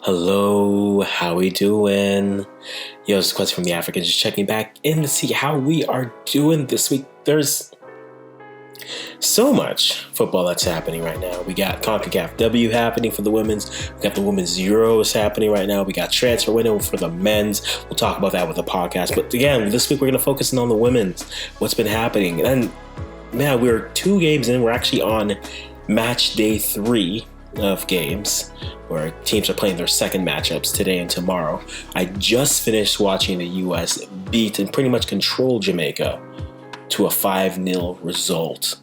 Hello, how we doing? Yo, it's a question from the African, just checking back in to see how we are doing this week. There's so much football that's happening right now. We got Concacaf W happening for the women's. We got the women's Euros happening right now. We got transfer window for the men's. We'll talk about that with the podcast. But again, this week we're going to focus on the women's. What's been happening? And man, we're 2 games in. We're actually on match day 3 of games where teams are playing their second matchups today and tomorrow. I just finished watching the U.S. beat and pretty much control Jamaica to a 5-0 result.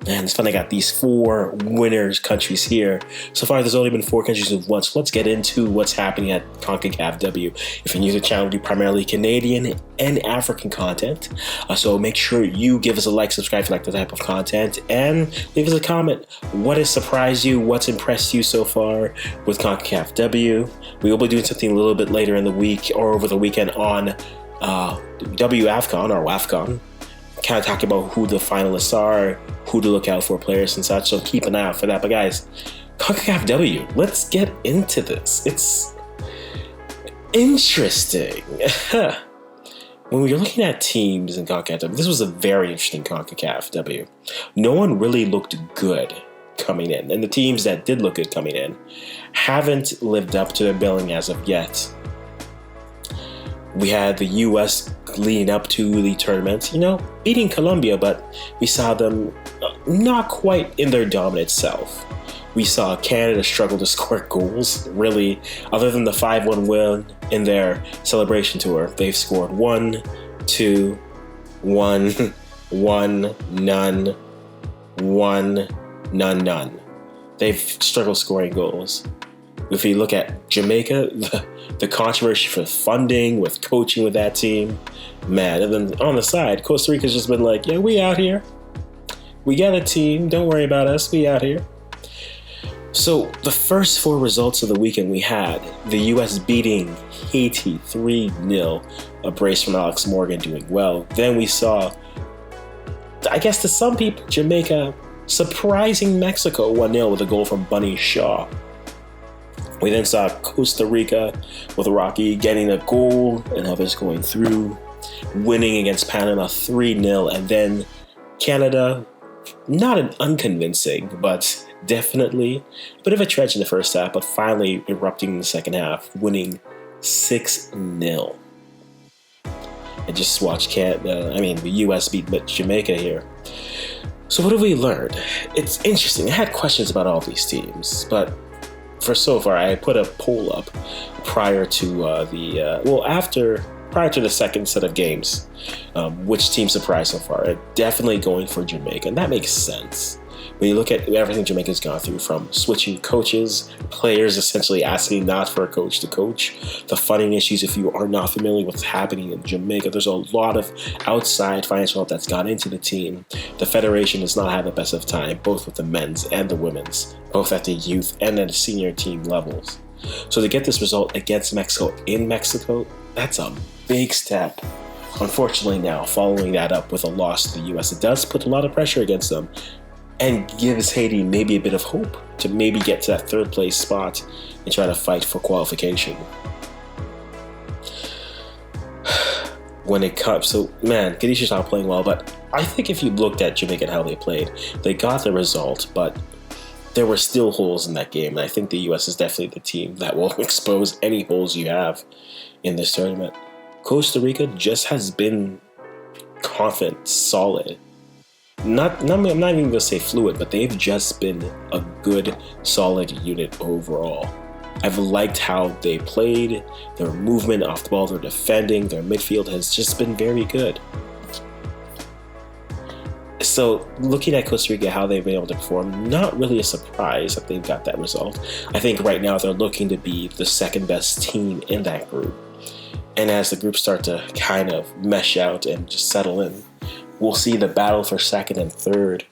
And it's fun, I got these 4 winners countries here. So far, there's only been 4 countries who've won. So let's get into what's happening at Concacaf W. If you're new to the channel, we do primarily Canadian and African content. So make sure you give us a like, subscribe if you like the type of content, and leave us a comment. What has surprised you? What's impressed you so far with Concacaf W? We will be doing something a little bit later in the week or over the weekend on WAFCON or WAFCON. Kind of talking about who the finalists are, who to look out for, players and such, so keep an eye out for that. But guys, Concacaf W, let's get into this. It's interesting. When we were looking at teams in Concacaf W, this was a very interesting Concacaf W. No one really looked good coming in, and the teams that did look good coming in haven't lived up to their billing as of yet. We had the U.S. leading up to the tournament, beating Colombia, but we saw them not quite in their dominant self. We saw Canada struggle to score goals, really. Other than the 5-1 win in their celebration tour, they've scored 1, 2, 1, 1, none, 1, none. They've struggled scoring goals. If you look at Jamaica, the controversy for funding, with coaching with that team, man. And then on the side, Costa Rica's just been like, yeah, we out here. We got a team. Don't worry about us. We out here. So the first 4 results of the weekend we had, the U.S. beating Haiti 3-0, a brace from Alex Morgan doing well. Then we saw, I guess to some people, Jamaica surprising Mexico 1-0 with a goal from Bunny Shaw. We then saw Costa Rica with Rocky getting a goal and others going through, winning against Panama 3-0, and then Canada, not an unconvincing, but definitely a bit of a stretch in the first half, but finally erupting in the second half, winning 6-0. I just watched the U.S. beat Jamaica here. So what have we learned? It's interesting. I had questions about all these teams, but so far, I put a poll up prior to the second set of games. Which team surprised so far? Definitely going for Jamaica, and that makes sense. When you look at everything Jamaica's gone through, from switching coaches, players essentially asking not for a coach to coach, the funding issues, if you are not familiar with what's happening in Jamaica, there's a lot of outside financial help that's gone into the team. The federation has not had the best of time, both with the men's and the women's, both at the youth and at the senior team levels. So to get this result against Mexico in Mexico, that's a big step. Unfortunately now, following that up with a loss to the U.S., it does put a lot of pressure against them, and gives Haiti maybe a bit of hope to maybe get to that 3rd place spot and try to fight for qualification. When it comes, so man, Khadijah's not playing well, but I think if you looked at Jamaica and how they played, they got the result, but there were still holes in that game, and I think the U.S. is definitely the team that will expose any holes you have in this tournament. Costa Rica just has been confident, solid. I'm not even going to say fluid, but they've just been a good, solid unit overall. I've liked how they played, their movement off the ball, their defending, their midfield has just been very good. So looking at Costa Rica, how they've been able to perform, not really a surprise that they've got that result. I think right now they're looking to be the second best team in that group. And as the groups start to kind of mesh out and just settle in, we'll see the battle for second and third.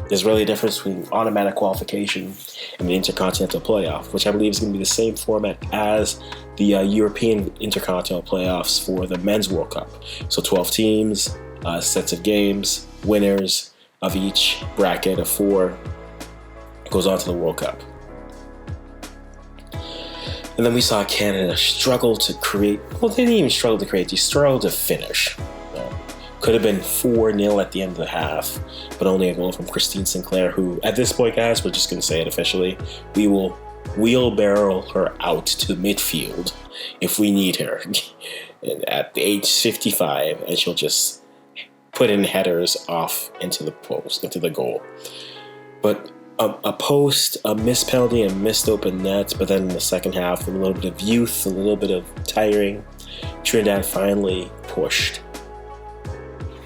There's really a difference between automatic qualification and the Intercontinental Playoff, which I believe is going to be the same format as the European Intercontinental Playoffs for the Men's World Cup. So 12 teams, sets of games, winners of each bracket of 4 goes on to the World Cup. And then we saw Canada struggle to create. Well, they didn't even struggle to create. They struggled to finish. Could have been 4-0 at the end of the half, but only a goal from Christine Sinclair, who, at this point, guys, we're just going to say it officially, we will wheelbarrow her out to midfield if we need her at the age 55, and she'll just put in headers off into the post, into the goal. But a post, a missed penalty, a missed open net, but then in the second half, a little bit of youth, a little bit of tiring, Trinidad finally pushed.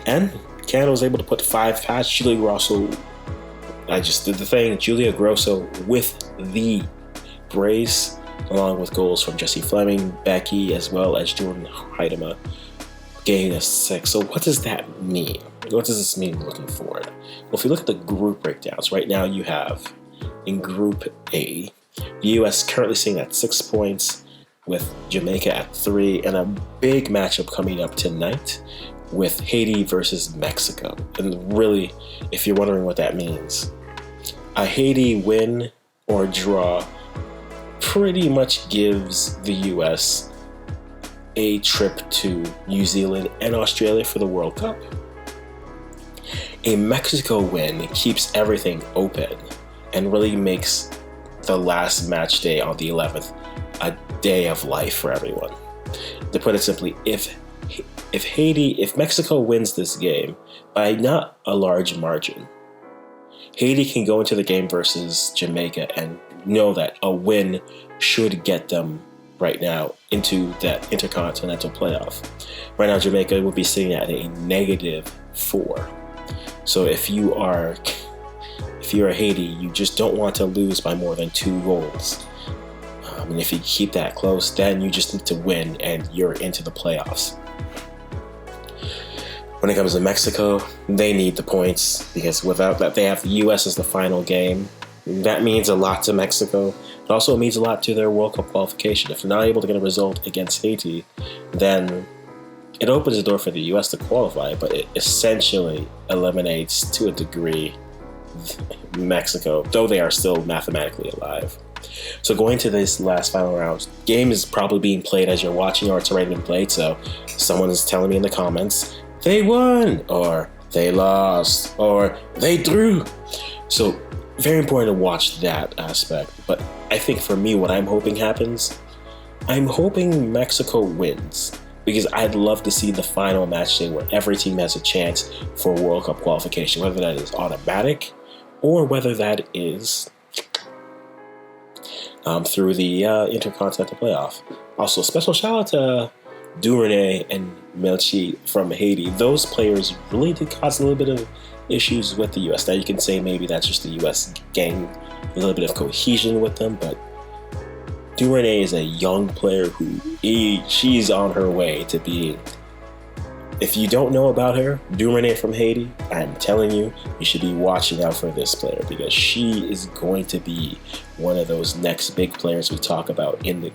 And Canada was able to put 5 past Julia Grosso. I just did the thing. Julia Grosso with the brace, along with goals from Jessie Fleming, Becky, as well as Jordan Heidema, getting us 6. So what does that mean? What does this mean looking forward? Well, if you look at the group breakdowns, right now you have in Group A, the U.S. currently sitting at 6 points, with Jamaica at 3, and a big matchup coming up tonight with Haiti versus Mexico. And really, if you're wondering what that means, a Haiti win or draw pretty much gives the U.S. a trip to New Zealand and Australia for the World Cup. A Mexico win keeps everything open and really makes the last match day on the 11th a day of life for everyone. To put it simply, if Mexico wins this game by not a large margin, Haiti can go into the game versus Jamaica and know that a win should get them right now into that intercontinental playoff. Right now, Jamaica will be sitting at a -4. So if you're Haiti, you just don't want to lose by more than 2 goals. And if you keep that close, then you just need to win and you're into the playoffs. When it comes to Mexico, they need the points because without that, they have the U.S. as the final game. That means a lot to Mexico. It also means a lot to their World Cup qualification. If they're not able to get a result against Haiti, then it opens the door for the U.S. to qualify, but it essentially eliminates, to a degree, Mexico, though they are still mathematically alive. So going to this last final round, game is probably being played as you're watching, or it's already been played, so someone is telling me in the comments, they won, or they lost, or they drew. So very important to watch that aspect. But I think for me, what I'm hoping happens, I'm hoping Mexico wins, because I'd love to see the final match day where every team has a chance for World Cup qualification, whether that is automatic or whether that is through the intercontinental playoff. Also, special shout out to Duvernay and Melchi from Haiti. Those players really did cause a little bit of issues with the U.S. Now you can say maybe that's just the U.S. gang, a little bit of cohesion with them, but Duvernay is a young player who she's on her way to being. If you don't know about her, Duvernay from Haiti, I'm telling you, you should be watching out for this player because she is going to be one of those next big players we talk about in the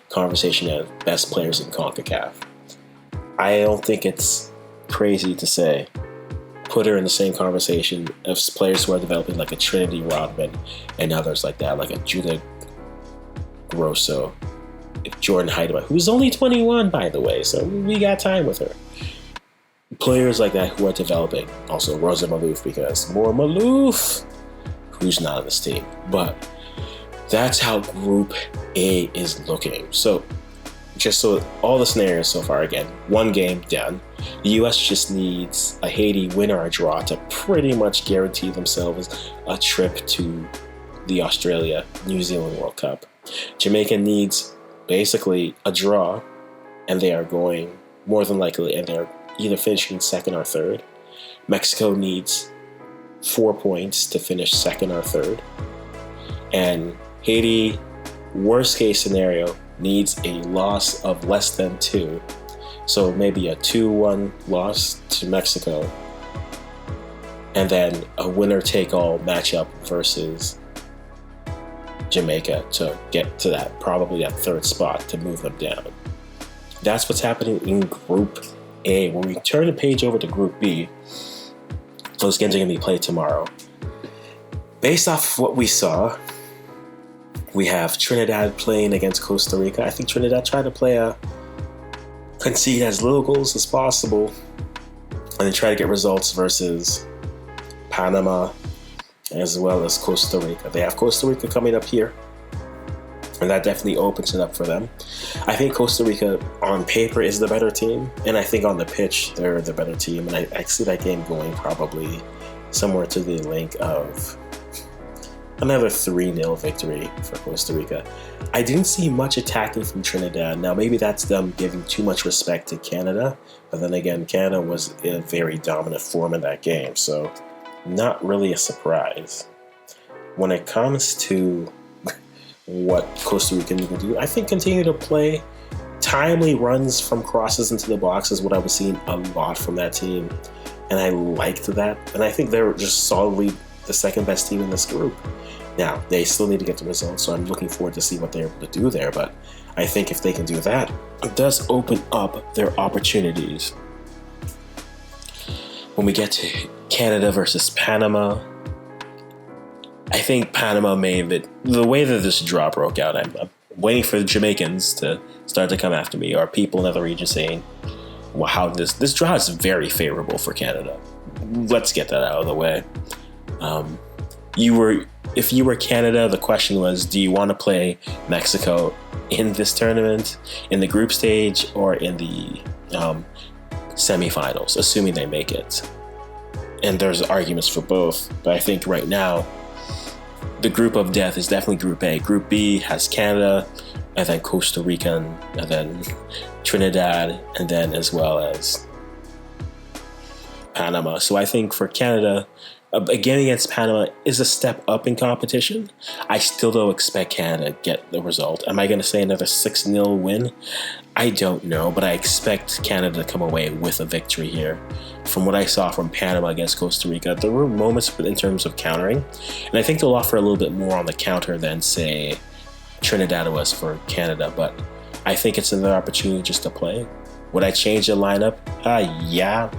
conversation of best players in Concacaf. I don't think it's crazy to say put her in the same conversation of players who are developing like a Trinity Rodman and others like that, like a Julia Grosso, Jordan Heidema, who's only 21, by the way, so we got time with her. Players like that who are developing. Also, Rosa Malouf, because more Malouf, who's not on this team. But that's how Group A is looking. So, just so all the scenarios so far, again, 1 game done. The U.S. just needs a Haiti win or a draw to pretty much guarantee themselves a trip to the Australia-New Zealand World Cup. Jamaica needs basically a draw, and they are going more than likely, and they're either finishing 2nd or 3rd. Mexico needs 4 points to finish 2nd or 3rd. And Haiti, worst case scenario, needs a loss of less than 2. So maybe a 2-1 loss to Mexico. And then a winner-take-all matchup versus Jamaica to get to that, probably that 3rd spot to move them down. That's what's happening in Group A. When we turn the page over to Group B, those games are going to be played tomorrow. Based off what we saw, We have Trinidad playing against Costa Rica. I think Trinidad tried to concede as little goals as possible, and then try to get results versus Panama as well as Costa Rica. They have Costa Rica coming up here, and that definitely opens it up for them. I think Costa Rica on paper is the better team, and I think on the pitch they're the better team, and I see that game going probably somewhere to the link of another 3-0 victory for Costa Rica. I didn't see much attacking from Trinidad. Now, maybe that's them giving too much respect to Canada, but then again, Canada was in a very dominant form in that game, so not really a surprise. When it comes to what Costa Rica can do, I think continue to play. Timely runs from crosses into the box is what I was seeing a lot from that team, and I liked that. And I think they're just solidly the second best team in this group. Now, they still need to get the results, so I'm looking forward to see what they're able to do there, but I think if they can do that, it does open up their opportunities. When we get to Canada versus Panama, I think Panama made it. The way that this draw broke out, I'm waiting for the Jamaicans to start to come after me, or people in other regions saying, wow, this draw is very favorable for Canada. Let's get that out of the way. If you were Canada, the question was, do you want to play Mexico in this tournament, in the group stage, or in the semifinals, assuming they make it? And there's arguments for both, but I think right now, the group of death is definitely Group A. Group B has Canada, and then Costa Rica, and then Trinidad, and then as well as Panama. So I think for Canada, a game against Panama is a step up in competition. I still don't expect Canada to get the result. Am I going to say another 6-0 win? I don't know, but I expect Canada to come away with a victory here. From what I saw from Panama against Costa Rica, there were moments in terms of countering, and I think they'll offer a little bit more on the counter than, say, Trinidad was for Canada, but I think it's another opportunity just to play. Would I change the lineup? Yeah.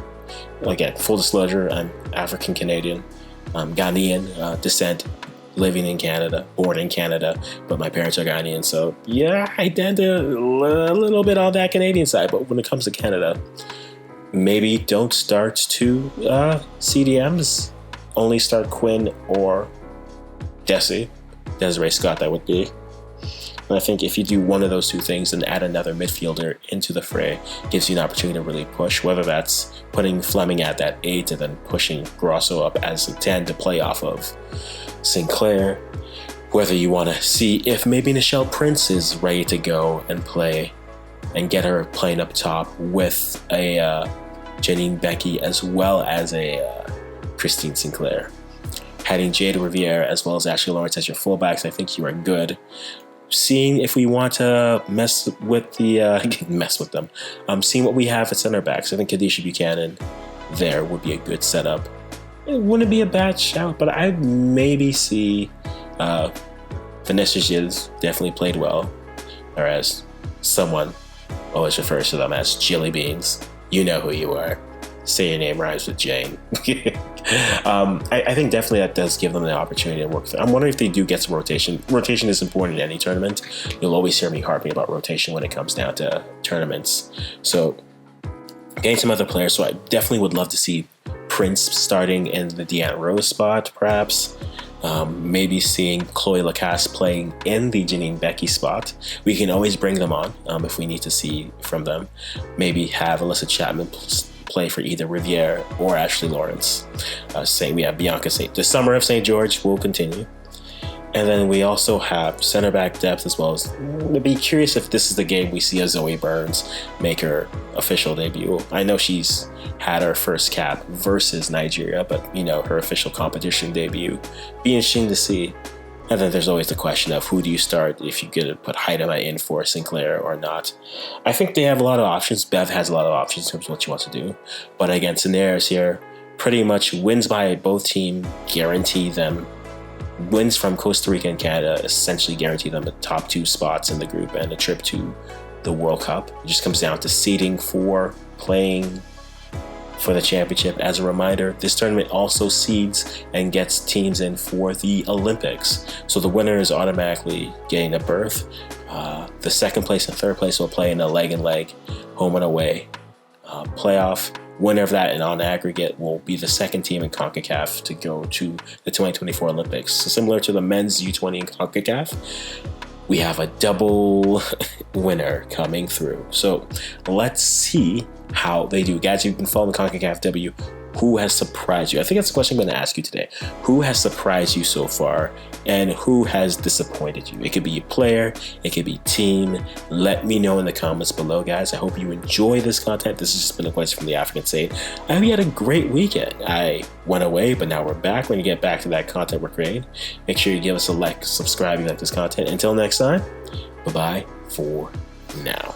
Again, full disclosure, I'm African Canadian, Ghanaian descent, living in Canada, born in Canada, but my parents are Ghanaian, so yeah, I tend to a little bit on that Canadian side. But when it comes to Canada, maybe don't start two CDMs, only start Quinn or Desiree Scott, that would be. And I think if you do one of those two things and add another midfielder into the fray, gives you an opportunity to really push, whether that's putting Fleming at that 8 and then pushing Grosso up as a 10 to play off of Sinclair, whether you want to see if maybe Nichelle Prince is ready to go and play and get her playing up top with a Janine Becky as well as a Christine Sinclair. Having Jade Riviere as well as Ashley Lawrence as your fullbacks, I think you are good. Seeing if we want to mess with them. Seeing what we have at center backs. I think Kadisha Buchanan there would be a good setup. It wouldn't be a bad shout, but I'd maybe see Vanessa Gilles definitely played well, or as someone always refers to them as Jilly Beans. You know who you are. Say your name rhymes with Jane. I think definitely that does give them the opportunity to work through. I'm wondering if they do get some rotation. Rotation is important in any tournament. You'll always hear me harping about rotation when it comes down to tournaments. So getting some other players. So I definitely would love to see Prince starting in the Deanna Rose spot, perhaps. Maybe seeing Chloe Lacasse playing in the Janine Becky spot. We can always bring them on if we need to see from them. Maybe have Alyssa Chapman play for either Riviere or Ashley Lawrence. We have Bianca St. The summer of St. George will continue. And then we also have center back depth as well as, I'd be curious if this is the game we see a Zoe Burns make her official debut. I know she's had her first cap versus Nigeria, but her official competition debut. Be interesting to see. And then there's always the question of who do you start if you get to put Haidama in for Sinclair or not. I think they have a lot of options. Bev has a lot of options in terms of what she wants to do. But again, scenarios here, pretty much wins by both teams guarantee them. Wins from Costa Rica and Canada essentially guarantee them the top 2 spots in the group and a trip to the World Cup. It just comes down to seeding for playing for the championship. As a reminder, this tournament also seeds and gets teams in for the Olympics. So the winner is automatically getting a berth. The second place and third place will play in a leg and leg, home and away playoff. Winner of that and on aggregate will be the second team in CONCACAF to go to the 2024 Olympics. So similar to the men's U20 in CONCACAF, we have a double winner coming through. So let's see how they do. Guys, you've been following CONCACAF W. Who has surprised you? I think that's the question I'm going to ask you today. Who has surprised you so far, and who has disappointed you? It could be a player, it could be team. Let me know in the comments below, guys. I hope you enjoy this content. This has just been a question from the African Saint. I hope you had a great weekend. I went away, but now we're back. We're going to get back to that content we're creating. Make sure you give us a like, subscribe if you like this content. Until next time, bye-bye for now.